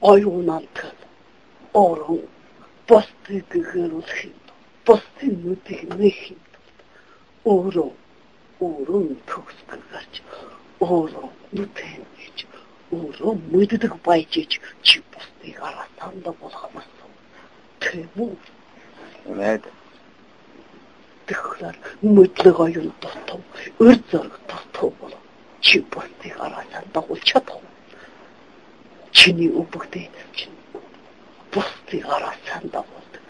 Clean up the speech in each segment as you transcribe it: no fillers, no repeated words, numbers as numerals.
оюунантай орон бостыг гэрүүлэх юм. Бостын нүдийг нэх юм. Өөрөө төгсгөр гарч өөрөө нүдэн гэж өөрөө мэддэг байжиж чи бостыг аратанда болгоомас. Тийм үү? Мэд. Тэгэхээр мэдлэг оюун дотор өр зөрг дотор бол чи бостыг аратанда болчиход. Чиний үбэгтэй чинь бостыг аратанда болдог.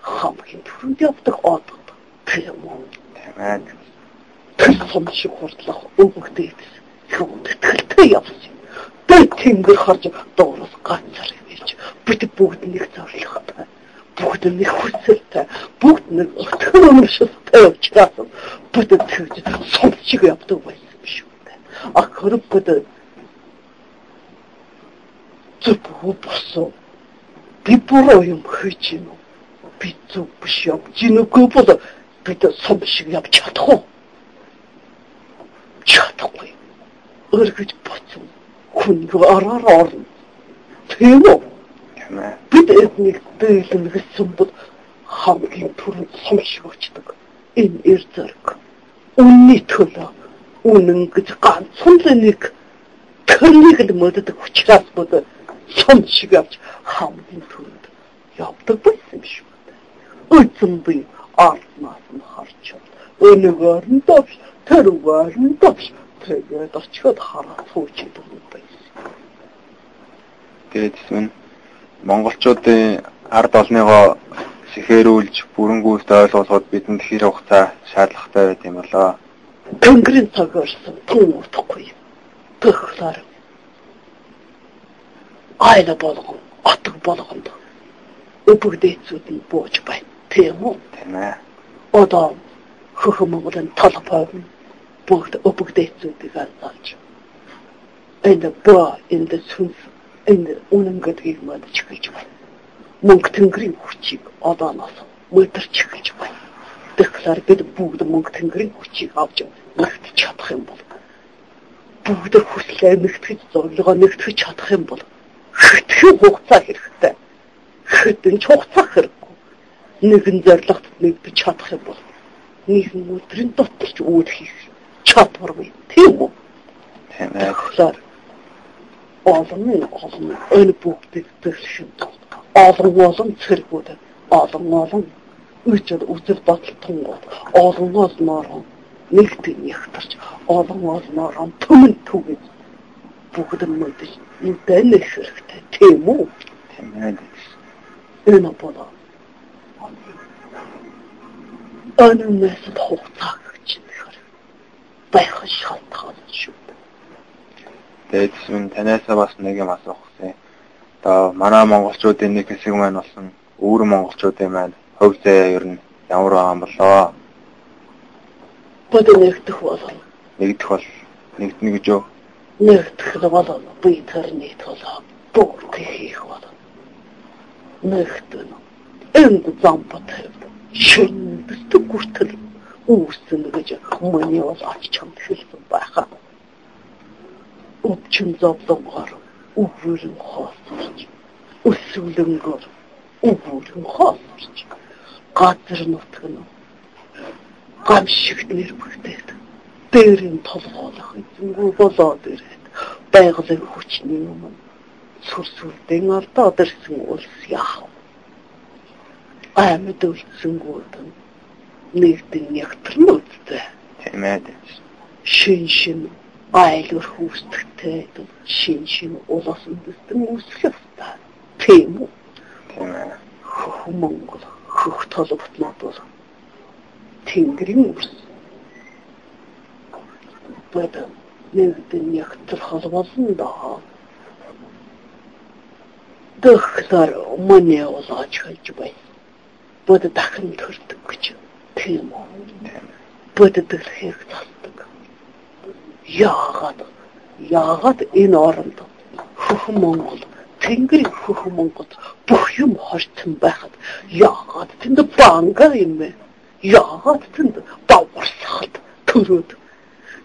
Хамгийн түрүүнд явдаг одод. Тийм үү? Мэд. Тэр шиг хурдлах үбэгтэй тэтгэлтэй явсан. Бид тэнгэр харж доороос ганцаар ирж бид бүгд нэг зорилготой. Бүгд нэг хүсэлтэй. Бүгд нэг өтгөрөмшөлтэй учраас бид тэгж сум шиг явдаг байсан юм шүү дээ. Ахэр бид зүбүү босон. Би буруу юм хийж юм. Би зүг биш явж нүггүй бол бид сум шиг явж чадахгүй. Чадахгүй. Өргөж боцсон. Хүн араар орно. Тийм үү? Бид эднийг дэйлэн гэсэн бол хамгийн түрүүнд сум шиг очдог. Энэ эр зэрэг. Үнний төлөө. Үнэн гэж ганцхан л нэг төрнийг л мэддэг учраас bod сум шиг явж хамгийн түрүүнд явдаг байсан шүү дээ. Өцөн би артнаас нь харж өнөөгөр нь товч тэрүүгээр нь товч тэгээд очиод хараад суучихдаг юм байсан. Тэгээд энэ монголчуудын ард олныгоо сэхэрүүлж бүрэнгүйст ойлгуулахад бидэнд хэр хугацаа шаардлагатай байт юм болоо. Тэнгэрийн цагаарсан тун утахгүй. Тэгэхээр айла болгон, атг болгонд өбөгдөөцүүд нь бууж байна. Тийм үү? Тийм ээ. Одоо хөхмөмөлн талбай бүгд өбөгдөөцүүдийг алж. Энэ сүнс энэ үнэнгэдгийг мэдж хэлж байна. Мөнгө тэнгэрийн хүчийг одооноос мэдэрч хэлж байна. Тэгэхээр бид бүгд мөнгө тэнгэрийн хүчийг авч нэгтгэж чадах юм бол бүгд хүслээ нэгтгэж зорилгоо нэгтгэж чадах юм бол хэдхэн хугацаа хэрэгтэй. Хэдэн хугацаа хэрэггүй. Нэгэн зорилгот нэгдэж чадах юм бол нэгэн өдрийн дотор ч үйл хийх чадваргүй. Тийм үү? Тийм ээ. Тэгэхээр олон энэ бүгдийг зөвшөөрсөн. Олон цэргүүд, олон үзэл бодолтон олон нэгдэн ягтарч олон төмөн түгэж бүгд мэдэж нүдэн хэрэгтэй. Тийм үү? Тийм ээ. Энэ болоо. Ананаас хугацаа гэж нөхөр. Байх шалтгаан шүү. Тэгээд энэ танаасаа бас нэг юм асуух гэсэн. Одоо манай монголчуудын нэг хэсэг маань болсон өвөр монголчуудын маань хувь заяа ер нь ямар байгаа юм болоо? Бодо нэгдэх болно. Нэгднэ гэж юу? Нэгдэх болно. Би тэрний төлөө бүгд хийх болно. Нэгдэн. Энд зампатай. Шинэдэг хүртэл үүснэ гэж миний бол ачаан хэлсэн байхаа. Өвчин зовлонгоор өвөрөн хоосорч өсвөлөнгөр өвөрөн хоосорч газар нутг нь гамшигт нэрвэгдээд дээрийн толгоолох эзэнгүү болоод ирээд байгалийн хүчний юм сүрсүрдэн алдаад ирсэн улс яах амьд үлдсэнгүүд нэгдэн ягтрын үлдээ. Тийм ээ. Шин айлгөр хүүсдэгтэй шин улаасан дэстэн үүсэх ёстой. Тийм үү? Тийм ээ. Монгол хөх толготнод бол тэнгэрийн үрс. Бэдэ нэгдэн ягтар холбоосон доо. Дөхлөр мөний улаач хэлж бай. Бэдэ дахин төрдөг гэж. Тийм үү? Бэдэ дэлхийг тасдаг. Яагаад энэ оронд хөх Монгол тэнгэрийн хөх Монгол бүх юм хорцсон байхад яагаад тэнд банга юм бэ? Яагаад тэнд даварсахад төрөөд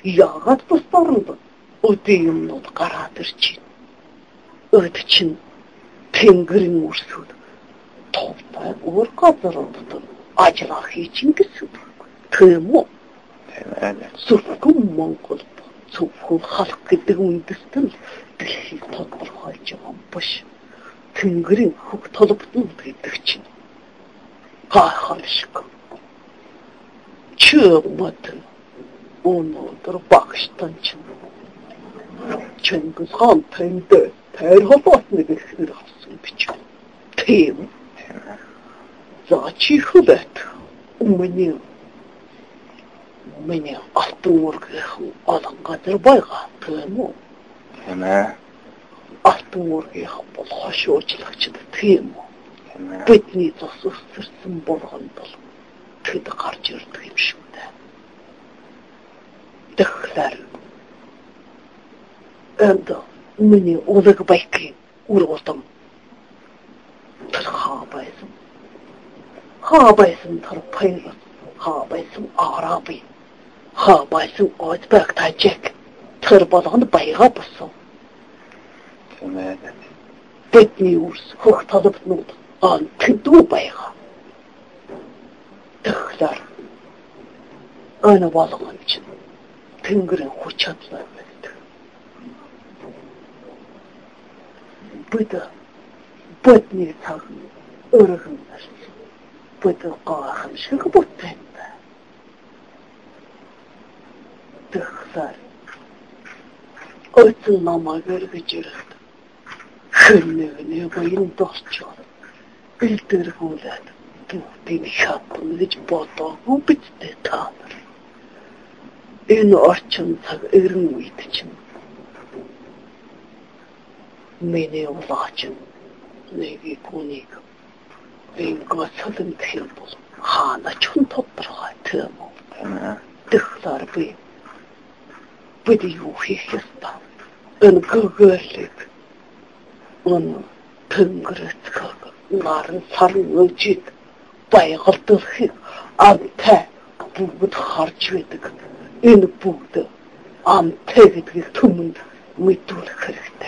яагаад бус оронд өдөө юмнууд гараад ирж байна? Ötçin tengirin ursud. Toptan uğur kazarıldı. Acılar için gitsin. Tığımı. Sufkun Mongol. Sufkun halkı dığındısın. Dilhi tatlar halcağım baş. Tengirin huk talıptın dıydıkçin. Halışık. Çığmadı. Onurdur bakıştan çın. Cengiz Han temde terhabatını bekliyorsun biçim. Tem. Zaçı hübet. Mene altın orgayım alangadır bayga. Temu. Altın orgayım bol hoş oçlakçıda temu. Bitni zasız sırsın bolğandal. Tıydı qarcırdıyım şimdi. Dıxlar. Ömdü. Mene olığı baykayım. Urğuldum. Tır habayızım. Habayızım tır payırız. Habayızım Arabi. Habayızım Özbek Tacik. Tır balağını bayğa basım. Bitni urs. Hıqtalıp noldu. An tıddu bayğa. Dıxlar. Ana balığın için. Tıngirin huçatlar verdi. Bıdı. Bıdni tağın. Irığın versin. Bıdı qağın şığı bıttayım da. Dıxlar. Ötün nama görgücürüldü. Hünnüğüne bayın dostçalı. Bildir guladı. Bu dini şattını hiç batağın bitti tanır. En arçın tag ırın uyducun. Mene ulacın. Nevi kunik. En gasalın tel bul. Hana çun toprağa tığım oldu. Dıxlar beyim. Bıdı yuhi hısta. En gıgırlık. Onu tıngırı tıkıgı. Narın sarın ölçük. Bayğıldığı. Ante. Buğut harcı edik. En buğdu. Ante edik tümünde. Müdül kırıktı.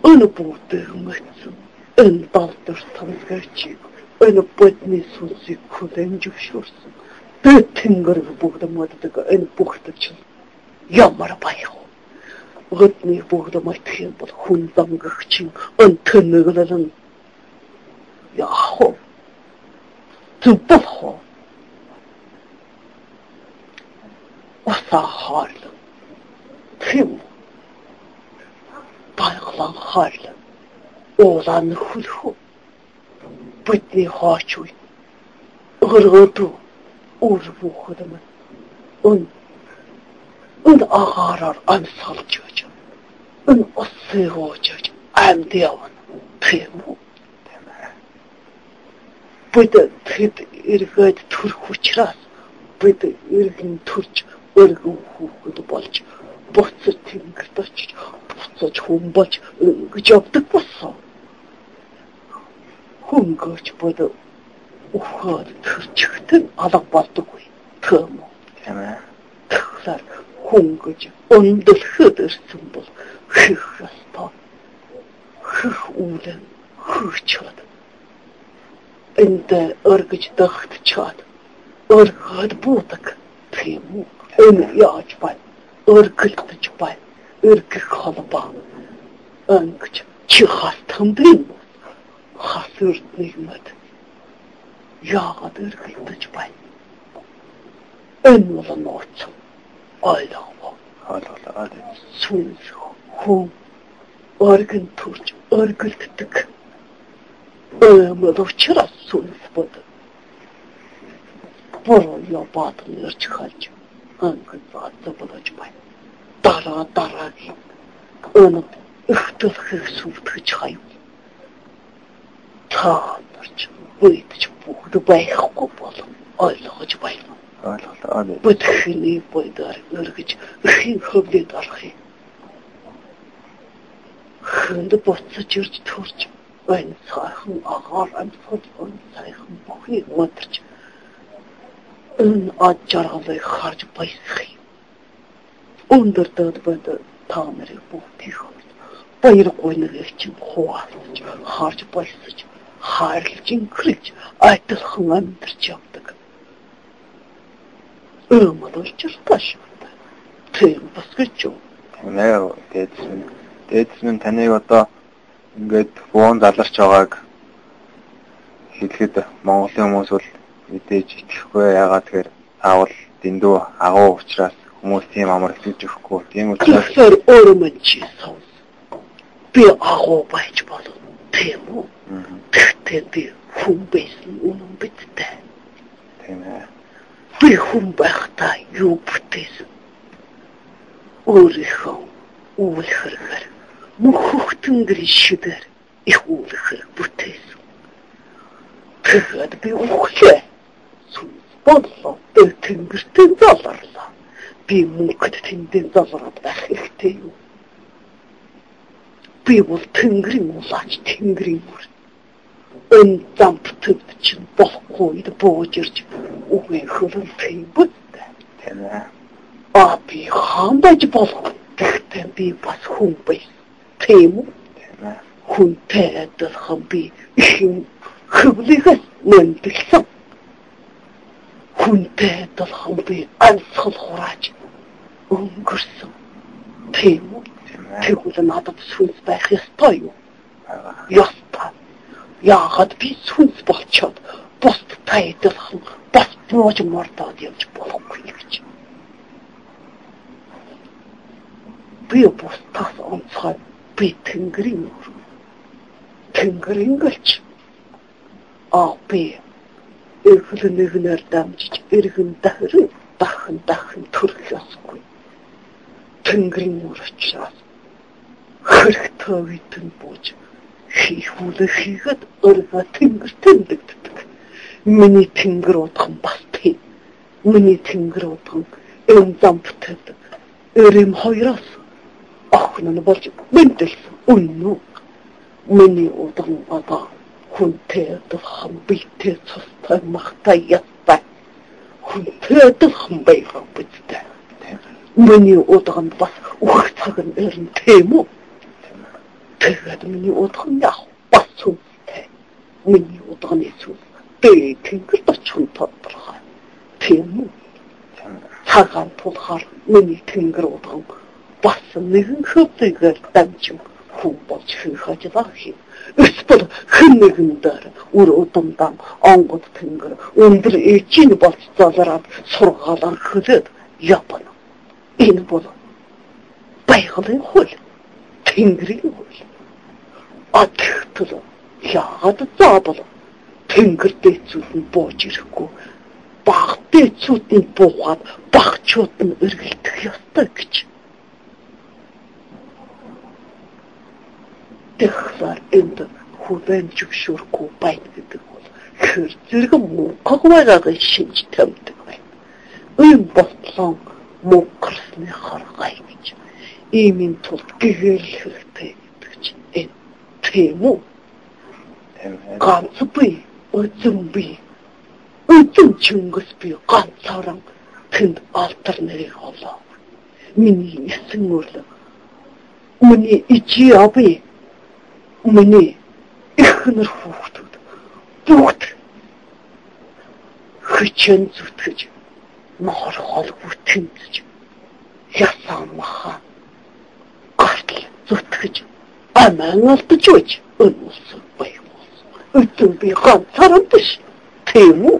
En buğdu mütsün. En daldırsan gerçek. En bıdni suzi kulen cüşürsün. Dö tıngırı buğdu madıdığı en buğduçın. Yamar bayğıl. Gıtni buğdu maytıyım bul. Hundan gıkçın. En tınıgıların. Yahu. Tıbbıl Osa harlı. Kim? Bayğılan harlı. Oğlanı hulhu. Bıdni haçuy. Gırgıdu. Urbu hudımın. Un ağarar amsal çocuğum. Un osı çocuğum. Amdiyavan. Temu. Bıdı tıdı irgıdı turku çıraz. Bıdı irgin turç. Irgin hukudu balç. Bıhtı tingırdaç. Bıhtı çombaç. Gıcabdık basa. Hungaç bıdı. Uhadı tır çıktın. Alak baldı koy. Tığım oldu. Tıklar. Hungacı. Ondır hıdırsın bul. Hıh yastan. Hıh ulen. Hıh çadı. Ende ırgıcı dağıtı çadı. Irgıdı buğdak. Temu. Önü yağıcı bay. Irgıltıcı bay. Irgı kalıba. Öngıcı. Çıhastım değil mi? Hasır nimet. Yağıdı ırgıltıcı bay. Ön olan orçun. Ayla var. Sunuz. Hum. Irgın turcu. Irgıltıdık. Ömür uçuraz sunuz budu. Buraya batılıyor çıkarcı. Öngün zatı bulacı bay. Dara gibi. Önüm ıhtılgı suğdu çayım. Tanrıcı. Bıydıcı buğdu bayı kopalım. Aylağıcı bayım. Bıdhını baydar ırgıcı. Ihın hıvli dargı. Hındı batsı cırcı turcu. Ön sayhın ağar amsal. Ön sayhın buğu matırcı. Ön accarğalı harcı bayısı. Ondırdadı bana та нарыг бүгдийг баяр гойныг чинь хуваалцаж харж баясаж хаарлж инхрэж айдлахын амьдарч явдаг. Өмөлчөртөш. Тийм бас гэж юу? Наа дээдс минь таныг одоо ингээд буун заларч байгааг хэлэхэд Монголын хүмүүс бол мэдээж итгэхгүй. Ягаад тэгэхээр таавал дэндүү агуу учраас хүмүүс тийм амар хэлж өгөхгүй. Тийм учраас өөрөө чи сонс. Би агуу байж болов. Тийм үү? Тэгтээ би хүн байсан үнэн биттэй. Тийм ээ. Би хүн байхдаа юу бүтээсэн? Өөрийнхөө үйл хэргээр мөхөختөнгөр шидэр их үйл хэрэг бүтээсэн. Тэгээд би үхлээ. Бодлоо тэнгэртэн заларлаа. Би мөнхөд тэндэн залраад байх хэрэгтэй юу? Би бол тэнгэрийн улаач тэнгэрийн үр. Энэ замптд чинь болохгүй бууж ирж үгүй хөлн тэйбэт. Тийм ээ. Би хаан байж болох. Тэгтээ би бас хүн бай. Тийм үү? Тийм ээ. Хүнтэй адилхан би хөвлөгөөс мөндөлсөн. Хүнтэй адилхан би ансгал хурааж өнгөрсөн. Тийм үү? Тэгвэл надад сүнс байх ёстой юу? Ёстой. Яагаад би сүнс болчоод бусд тайдалхан бас бууж мордоод явж болохгүй гэж. Би бусдаас онцгой би тэнгэрийн гэлч. Би эргэл нэгнээр дамжиж эргэн дахин төрөх ёсгүй. Тэнгэрийн үр учраас хэрэгтэй үйтэн бууж хийхүүлээ хийгээд өөрөө тэнгэр тэмдэгддэг. Миний тэнгэр удхан бас тийм. Миний тэнгэр удхан замптд эрэм хоёроос охин нь болж мэндэлсэн. Үнэн үү? Миний удхан одоо хүнтэй адилхан биетэй цустай махтай яттай. Хүнтэй адилхан байхаа бидтэй. Миний удхан бас үх цаг нь эрен тийм үү? Тэгээд миний удхан яах бас сүнстэй. Миний удханы сүнс тэнгэрт очихын тодорхой. Тийм үү? Цагаан тулахаар миний тэнгэр удхан бас нэгэн хөвдөйгээр дамжин хүн болж хийх ажиллаа хийв. Эсвэл хэн нэгэн дээр үр удамдан онгод тэнгэр өндөр эжийн болж залраад сургаалаар хөлөөд явна. Энэ бол байгалийн хөл. Тэнгэрийн хөл. Тэгтэл яагаад заавал тэнгэр дээцүүд нь бууж ирэхгүй? Баг дээцүүд нь буугаад багчууд нь эргэлдэх ёстой гэж. Тэгэхээр энд хүлээн зөвшөөрөхгүй байна гэдэг бол хэр зэрэг мөнгөг байгааг шинж тамдаг байна. Энэ бодлоо мөнгөрсний харгай гэж. Иймийн тулд гэгээлэх хэрэгтэй гэдэг чинь энэ тийм үү? Ганц би, үзэн Чингис би ганцаараа тэнд алтар нэрийг олоо. Миний эсэн өрлө. Миний ичи аби. Миний ихнэр хүүхдүүд бүгд хүчэн зүтгэж нохор холгүй тэмцэж ясаа маха гартл зүтгэж аман алдаж үж өнөсөн байгуул. Өтөн би ганцаараа биш. Тийм үү?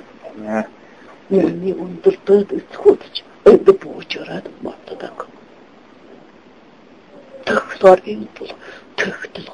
Миний өндөртөд эцгүүдж өндө буучраад матдаг. Тэгэхээр энэ бол тэгтэл